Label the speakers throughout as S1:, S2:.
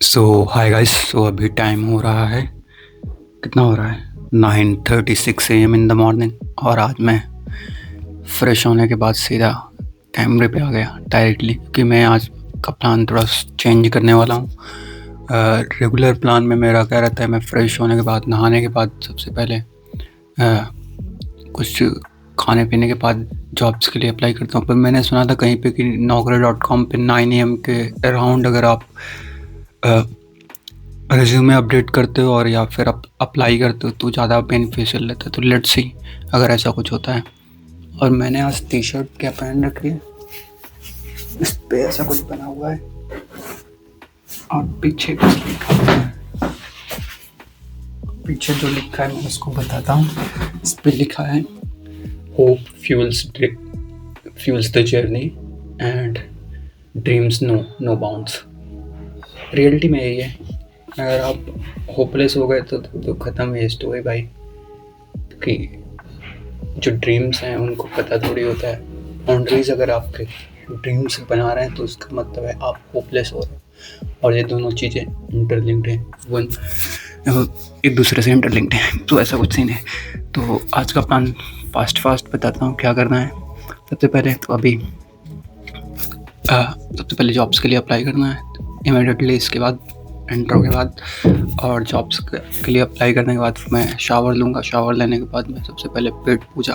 S1: सो hi guys. So अभी time हो रहा है, कितना हो रहा है, 9:36 AM इन द मॉर्निंग। और आज मैं फ्रेश होने के बाद सीधा कैमरे पे आ गया डायरेक्टली, क्योंकि मैं आज का प्लान थोड़ा चेंज करने वाला हूँ। रेगुलर प्लान में मेरा क्या रहता है, मैं फ्रेश होने के बाद, नहाने के बाद सबसे पहले कुछ खाने पीने के बाद जॉब्स के लिए अप्लाई करता हूँ। पर मैंने सुना था कहीं पे कि naukri.com पे 9 AM के अराउंड अगर आप रिज्यूमे अपडेट करते हो और या फिर अप्लाई करते हो तो ज़्यादा बेनिफिशियल रहता है। तो लेट्स सी अगर ऐसा कुछ होता है। और मैंने आज टी शर्ट क्या पहन रखी है, इस पे ऐसा कुछ बना हुआ है और पीछे कुछ लिखा हुआ है। पीछे जो लिखा है मैं उसको बताता हूँ। इस पे लिखा है hope fuels the journey and dreams no bounds. Reality में यही है, अगर आप होपलेस हो गए तो ख़त्म है स्टोरी भाई। कि जो ड्रीम्स हैं उनको पता थोड़ी होता है। बाउंड्रीज अगर आपके ड्रीम्स बना रहे हैं तो उसका मतलब है आप होपलेस हो रहे हैं। और ये दोनों चीज़ें इंटरलिंक्ड हैं, वन एक दूसरे से इंटरलिंक्ड हैं। तो ऐसा कुछ सीन है। तो आज का प्लान फास्ट बताता हूँ क्या करना है। सबसे पहले तो अभी सबसे पहले जॉब्स के लिए अप्लाई करना है इमीडिएटली। इसके बाद इंटरव्यू के बाद और जॉब्स के लिए अप्लाई करने के बाद मैं शावर लूँगा। शावर लेने के बाद मैं सबसे पहले पेट पूजा,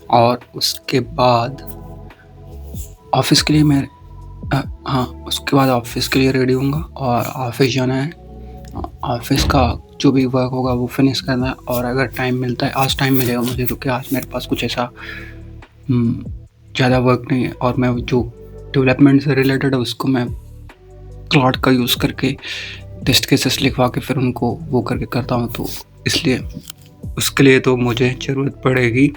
S1: और उसके बाद ऑफिस के लिए मैं उसके बाद ऑफिस के लिए रेडी होऊंगा और ऑफिस जाना है। ऑफिस का जो भी वर्क होगा वो फिनिश करना है। और अगर टाइम मिलता है, आज टाइम मिलेगा मुझे क्योंकि आज मेरे पास कुछ ऐसा ज़्यादा वर्क नहीं है। और मैं जो डेवलपमेंट से रिलेटेड है उसको मैं क्लाउड का यूज़ करके टेस्ट केसेस लिखवा के फिर उनको वो करके करता हूँ। तो इसलिए उसके लिए तो मुझे ज़रूरत पड़ेगी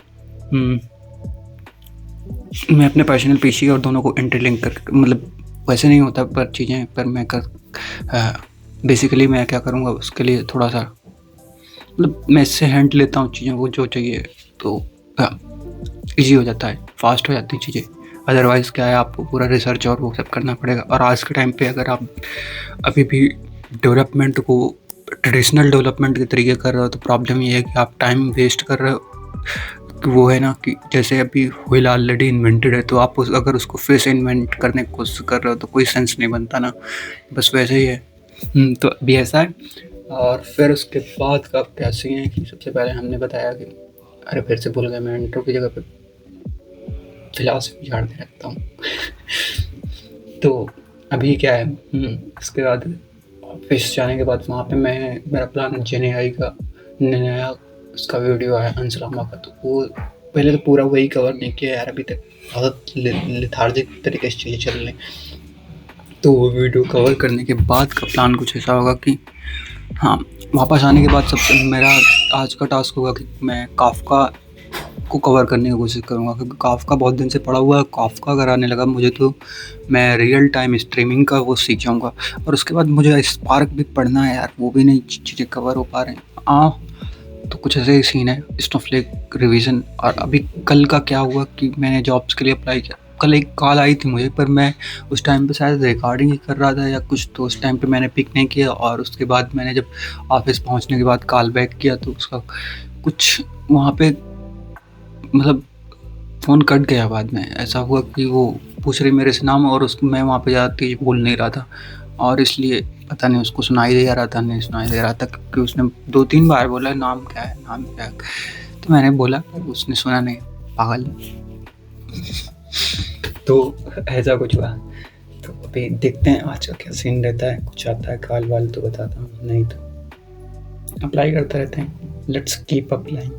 S1: मैं अपने पर्सनल पीसी और दोनों को इंटरलिंक करके, मतलब वैसे नहीं होता पर चीज़ें, पर मैं बेसिकली मैं क्या करूँगा उसके लिए थोड़ा सा, मतलब मैं इससे हैंड लेता हूँ चीज़ों को जो चाहिए, तो ईजी हो जाता है, फास्ट हो जाती हैं चीज़ें। अदरवाइज़ क्या है, आपको पूरा रिसर्च और वो सब करना पड़ेगा। और आज के टाइम पे अगर आप अभी भी डेवलपमेंट को ट्रेडिशनल डेवलपमेंट के तरीके कर रहे हो तो प्रॉब्लम ये है कि आप टाइम वेस्ट कर रहे हो। वो है ना कि जैसे अभी व्हील ऑलरेडी इन्वेंटेड है तो आप अगर उसको फिर से इन्वेंट करने की कोशिश कर रहे हो तो कोई सेंस नहीं बनता ना, बस वैसे ही है। तो अभी ऐसा है। और फिर उसके बाद का क्या सीन है कि सबसे पहले हमने बताया कि, अरे फिर से भूल गया मैं, इंट्रो की जगह पे फिलॉसफी झाड़ने लगता हूँ। तो अभी क्या है, इसके बाद ऑफिस जाने के बाद वहाँ पे मेरा प्लान है जेनेआई का नया उसका वीडियो आया अंसलामा का। तो वो पहले तो पूरा वही कवर नहीं किया यार, अभी तक बहुत लेथार्जिक तरीके से चीज़ें चल रही। तो वो वीडियो कवर करने के बाद का प्लान कुछ ऐसा होगा कि हाँ, वापस आने के बाद सबसे मेरा आज का टास्क होगा कि मैं काफ्का को कवर करने की कोशिश करूँगा, क्योंकि काफ्का बहुत दिन से पड़ा हुआ है। काफ्का अगर आने लगा मुझे तो मैं रियल टाइम स्ट्रीमिंग का वो सीख जाऊँगा। और उसके बाद मुझे स्पार्क भी पढ़ना है यार, वो भी नहीं चीज़ें कवर हो पा रहे हैं। तो कुछ ऐसे ही सीन है, स्नोफ्लेक रिवीजन। और अभी कल का क्या हुआ कि मैंने जॉब्स के लिए अप्लाई किया। कल एक कॉल आई थी मुझे, पर मैं उस टाइम पे शायद रिकॉर्डिंग ही कर रहा था या कुछ, तो उस टाइम पे मैंने पिक नहीं किया। और उसके बाद मैंने जब ऑफिस पहुंचने के बाद कॉल बैक किया तो उसका कुछ वहाँ पे, मतलब फ़ोन कट गया। बाद में ऐसा हुआ कि वो पूछ रही मेरे से नाम, और मैं वहाँ पे ज़्यादा तेज़ बोल नहीं रहा था और इसलिए पता नहीं उसको सुनाई दे रहा था नहीं सुनाई दे रहा था, क्योंकि उसने 2-3 बार बोला नाम क्या है नाम क्या है। तो मैंने बोला पर उसने सुना नहीं, पागल। तो ऐसा कुछ हुआ। तो अभी देखते हैं आज का क्या सीन रहता है। कुछ आता है कॉल वाल तो बताता हूँ, नहीं तो अप्लाई करते रहते हैं। Let's keep applying.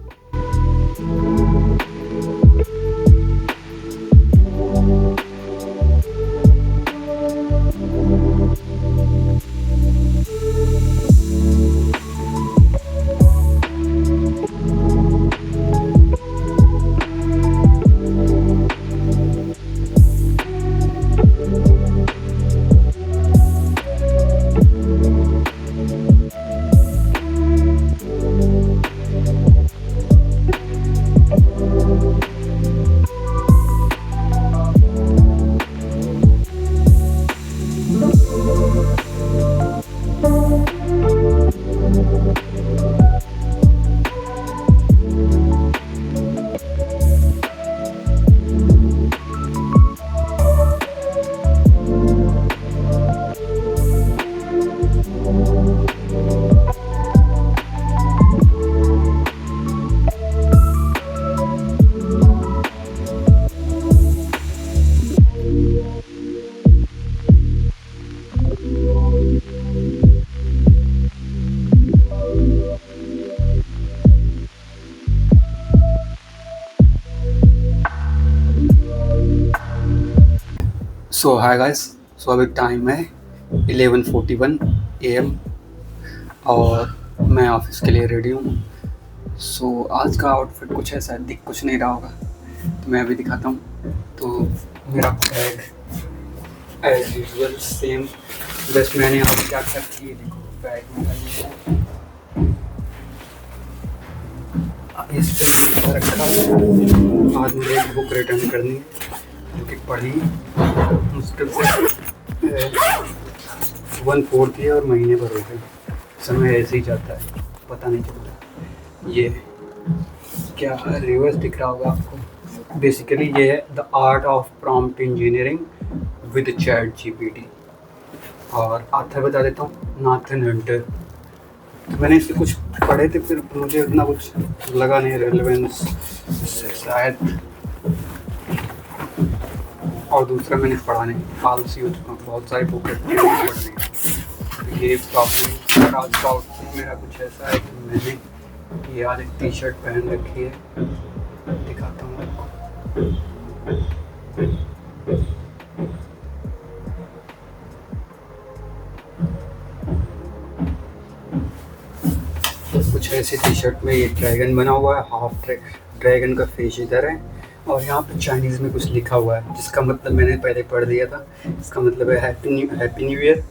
S1: So hi guys. So अभी टाइम है 11:41 AM और मैं ऑफिस के लिए रेडी हूँ। सो आज का आउटफिट कुछ ऐसा है, दिख कुछ नहीं रहा होगा तो मैं अभी दिखाता हूँ। तो मेरा बैग एज यूजुअल सेम, बस मैंने यहाँ पे क्या क्या किए देखो। बैग में इस पे रखा है। आज मुझे एक बुक रिटर्न करनी है जो कि पढ़ी मुश्किल से 1/4 है और महीने भर हो गए। समय ऐसे ही जाता है, पता नहीं चलता। ये क्या रिवर्स दिख रहा होगा आपको। बेसिकली ये है the art of prompt engineering with chat GPT और आथर बता देता हूँ, नाथन हंटर। तो मैंने इससे कुछ पढ़े थे, फिर मुझे इतना कुछ लगा नहीं रेलेवेंस शायद, और दूसरा मैंने पढ़ा नहीं, आलसी हो चुका हूँ, बहुत सारी बुक पढ़ने। ये प्रॉब्लम और आज का आउटफिट मेरा कुछ ऐसा है कि मैंने ये आज एक टी शर्ट पहन रखी है, दिखाता हूँ आपको। कुछ ऐसी टी शर्ट में ये ड्रैगन बना हुआ है, हाफ ड्रैगन का फेस इधर है और यहाँ पे चाइनीज़ में कुछ लिखा हुआ है जिसका मतलब मैंने पहले पढ़ दिया था। इसका मतलब है हैप्पी न्यू ईयर।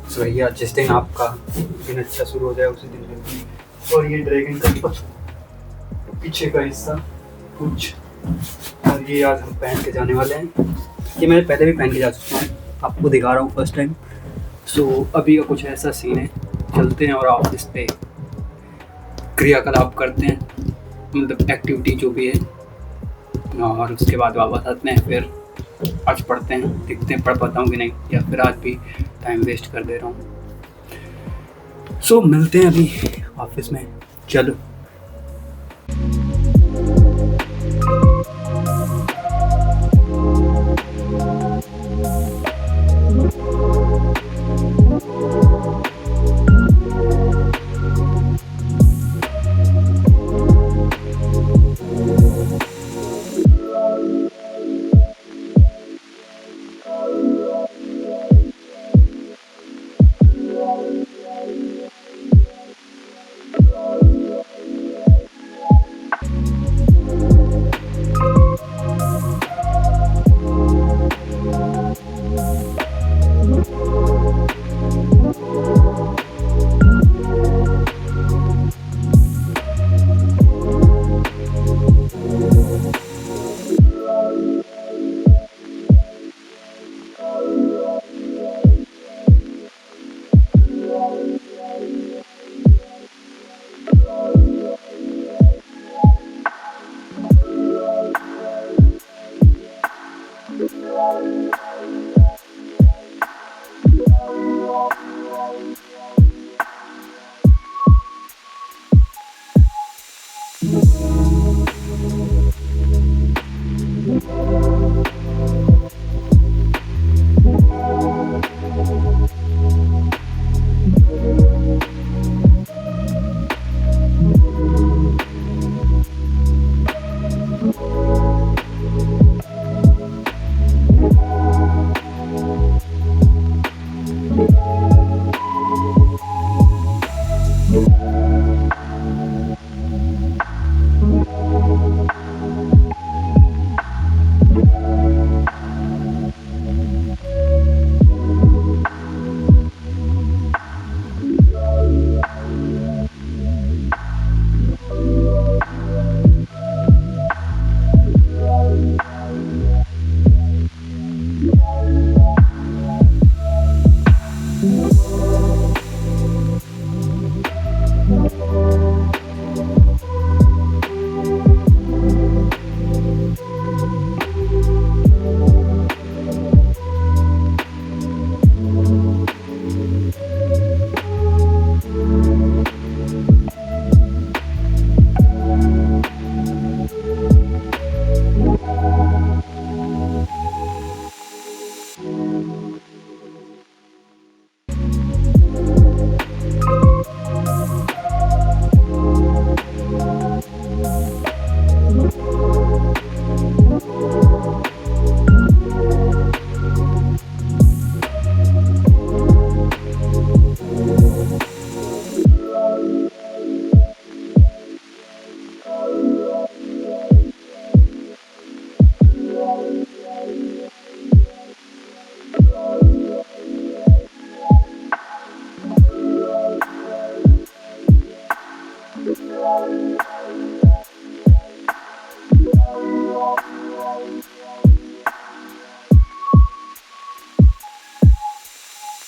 S1: सो भैया जिस दिन आपका दिन अच्छा शुरू हो जाए उसी दिन। और ये ड्रैगन का पीछे का हिस्सा कुछ, और ये आज हम पहन के जाने वाले हैं। ये मैंने पहले भी पहन के जा चुका हूँ, आपको दिखा रहा हूँ फर्स्ट टाइम। सो अभी का कुछ ऐसा सीन है, चलते हैं और ऑफिस पे क्रियाकलाप करते हैं, मतलब एक्टिविटी जो भी है, और उसके बाद वापस आते हैं। फिर आज पढ़ते हैं, देखते हैं पढ़ पाता हूँ कि नहीं, या फिर आज भी टाइम वेस्ट कर दे रहा हूँ। सो मिलते हैं अभी ऑफिस में, चलो।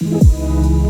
S1: है।